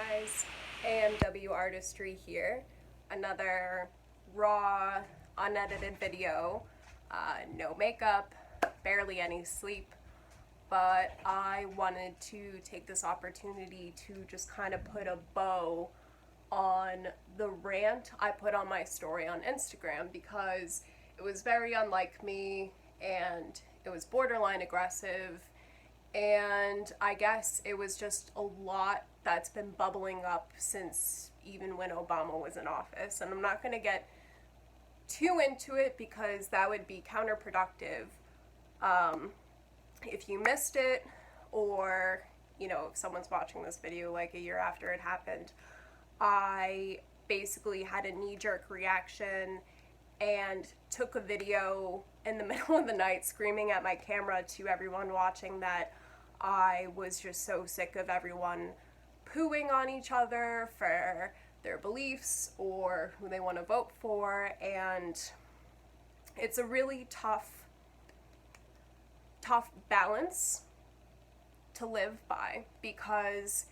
guys, Amwartistry here. Another raw, unedited video. No makeup, barely any sleep, but I wanted to take this opportunity to just kind of put a bow on the rant I put on my story on Instagram because it was very unlike me and it was borderline aggressive, and I guess it was just a lot that's been bubbling up since even when Obama was in office. And I'm not going to get too into it because that would be counterproductive. If you missed it, or if someone's watching this video like a year after it happened, I basically had a knee-jerk reaction and took a video in the middle of the night screaming at my camera to everyone watching that I was just so sick of everyone pooing on each other for their beliefs or who they want to vote for. And it's a really tough balance to live by, because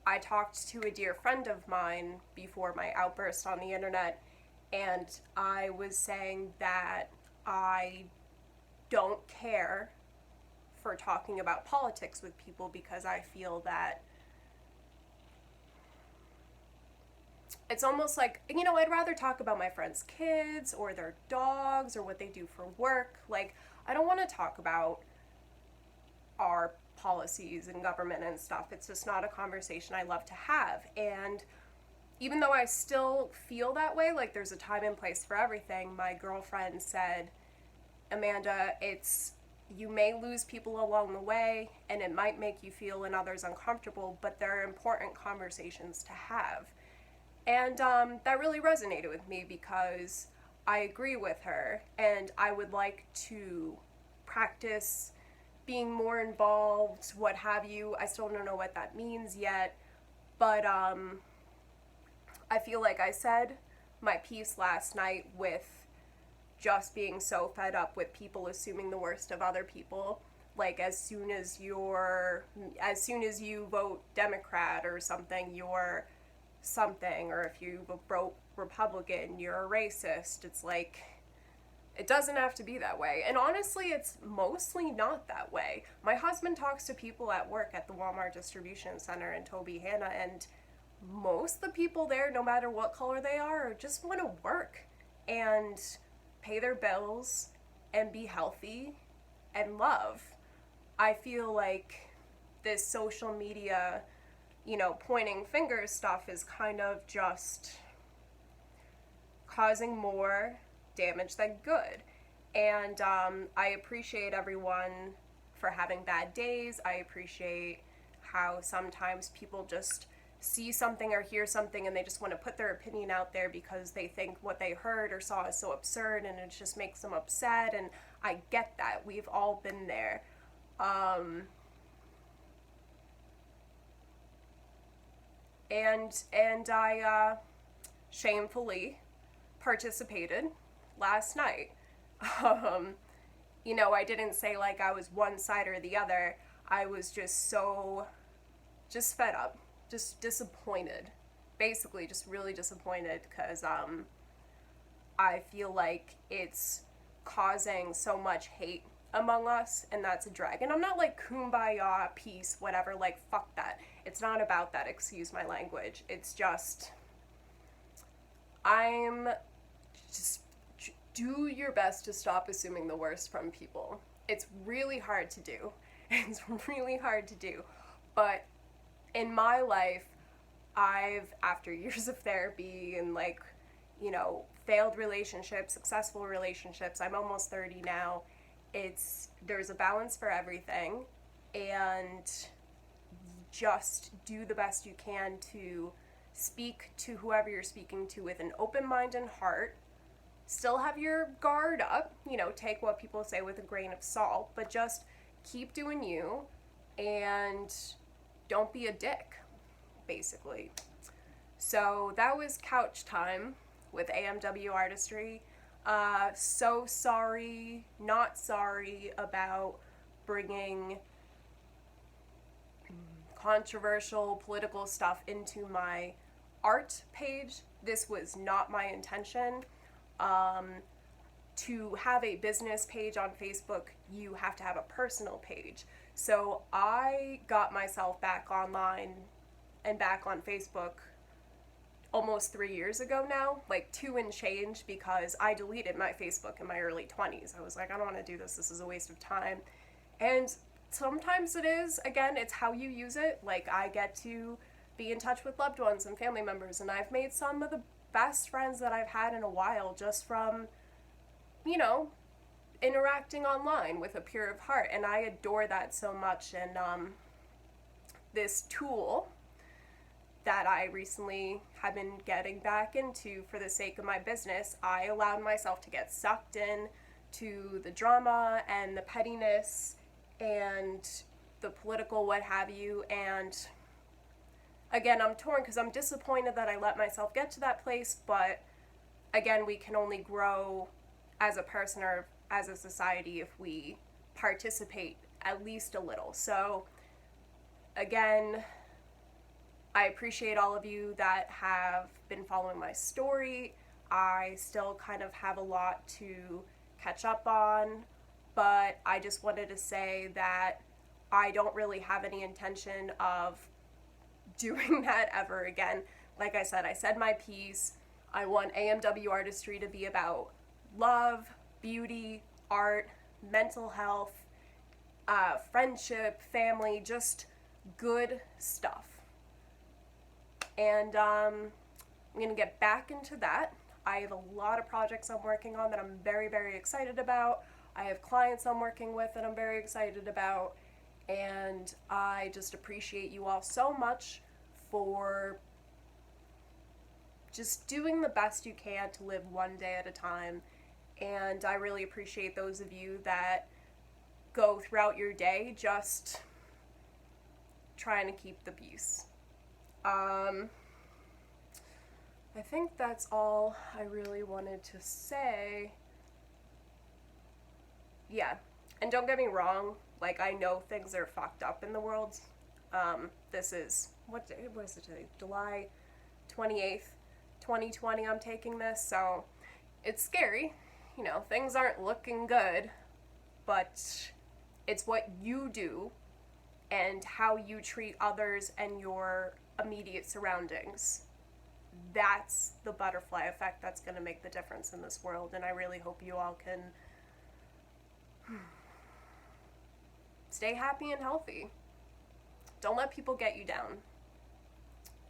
I talked to a dear friend of mine before my outburst on the internet, and I was saying that I don't care for talking about politics with people because I feel that it's almost like, I'd rather talk about my friends' kids or their dogs or what they do for work. Like, I don't want to talk about our policies and government and stuff. It's just not a conversation I love to have. And even though I still feel that way, like there's a time and place for everything, my girlfriend said, Amanda, you may lose people along the way and it might make you feel and others uncomfortable, but there are important conversations to have. And that really resonated with me because I agree with her, and I would like to practice being more involved, what have you. I still don't know what that means yet, but I feel like I said my piece last night with just being so fed up with people assuming the worst of other people. Like, as soon as you vote Democrat or something, you're something, or if you vote Republican, you're a racist. It's like, it doesn't have to be that way. And honestly, it's mostly not that way. My husband talks to people at work at the Walmart distribution center in Tobyhanna, and most of the people there, no matter what color they are, just want to work and pay their bills and be healthy and love. I feel like this social media, pointing fingers stuff is kind of just causing more damage than good. And I appreciate everyone for having bad days. I appreciate how sometimes people just see something or hear something and they just want to put their opinion out there because they think what they heard or saw is so absurd and it just makes them upset. And I get that. We've all been there. And I shamefully participated last night. I didn't say like I was one side or the other. I was just fed up, just disappointed, basically just really disappointed, because I feel like it's causing so much hate among us, and that's a drag. And I'm not like kumbaya, peace, whatever, like fuck that. It's not about that, excuse my language. It's just, do your best to stop assuming the worst from people. It's really hard to do. It's really hard to do. But in my life, after years of therapy and failed relationships, successful relationships, I'm almost 30 now, there's a balance for everything, and just do the best you can to speak to whoever you're speaking to with an open mind and heart. Still have your guard up, take what people say with a grain of salt, but just keep doing you and don't be a dick, basically. So that was couch time with Amwartistry. So sorry, not sorry about bringing controversial political stuff into my art page. This was not my intention. To have a business page on Facebook, you have to have a personal page. So I got myself back online and back on Facebook almost 3 years ago now, like 2 and change, because I deleted my Facebook in my early 20s. I was like, I don't want to do this. This is a waste of time. And sometimes it is. Again, it's how you use it. Like, I get to be in touch with loved ones and family members, and I've made some of the best friends that I've had in a while just from, you know, interacting online with a pure of heart. And I adore that so much. And this tool that I recently have been getting back into for the sake of my business, I allowed myself to get sucked in to the drama and the pettiness and the political what have you. And again, I'm torn because I'm disappointed that I let myself get to that place, but again, we can only grow as a person or as a society if we participate at least a little. So again, I appreciate all of you that have been following my story. I still kind of have a lot to catch up on, but I just wanted to say that I don't really have any intention of doing that ever again. Like I said my piece. I want Amwartistry to be about love, beauty, art, mental health, friendship, family, just good stuff. And I'm going to get back into that. I have a lot of projects I'm working on that I'm very, very excited about. I have clients I'm working with that I'm very excited about. And I just appreciate you all so much for just doing the best you can to live one day at a time. And I really appreciate those of you that go throughout your day just trying to keep the peace. I think that's all I really wanted to say. Yeah, and don't get me wrong, like, I know things are fucked up in the world. This is, what is it today? July 28th, 2020 I'm taking this, so it's scary. You know, things aren't looking good, but it's what you do and how you treat others and your immediate surroundings. That's the butterfly effect that's going to make the difference in this world, and I really hope you all can stay happy and healthy. Don't let people get you down.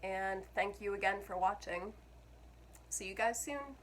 And thank you again for watching. See you guys soon.